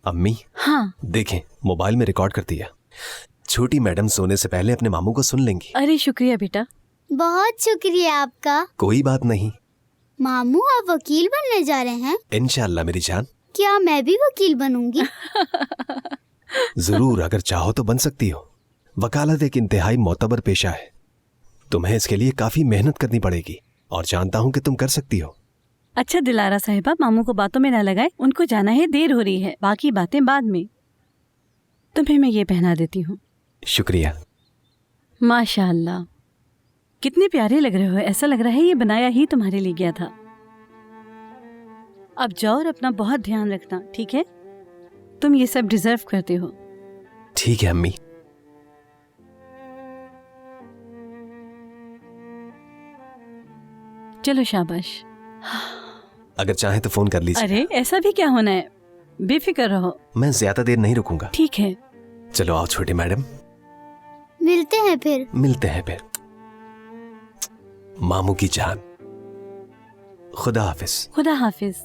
अम्मी, हाँ। देखें मोबाइल में रिकॉर्ड करती है। छोटी मैडम सोने से पहले अपने मामू को सुन लेंगी। अरे शुक्रिया बेटा। बहुत शुक्रिया आपका। कोई बात नहीं। मामू, आप वकील बनने जा रहे हैं? इंशाल्लाह मेरी जान। क्या मैं भी वकील बनूंगी? जरूर, अगर चाहो तो बन सकती हो। वकालत एक इंतहाई मोतबर पेशा है। तुम्हें इसके लिए काफी मेहनत करनी पड़ेगी और जानता हूँ कि तुम कर सकती हो। अच्छा दिलारा साहिबा, मामू को बातों में न लगाए, उनको जाना है, देर हो रही है, बाकी बातें बाद में। तुम्हें मैं ये पहना देती हूँ। शुक्रिया। माशाअल्लाह, कितने प्यारे लग रहे हो। ऐसा लग रहा है ये बनाया ही तुम्हारे लिए गया था। अब जाओ और अपना बहुत ध्यान रखना, ठीक है? तुम ये सब डिजर्व करते हो। ठीक है अम्मी। चलो शाबाश। अगर चाहे तो फोन कर लीजिए। अरे ऐसा भी क्या होना है, बेफिक्र रहो। मैं ज्यादा देर नहीं रुकूंगा। ठीक है। चलो आओ छोटी मैडम, मिलते हैं फिर। मिलते हैं फिर। मामू की जान, खुदा हाफिज। खुदा हाफिज।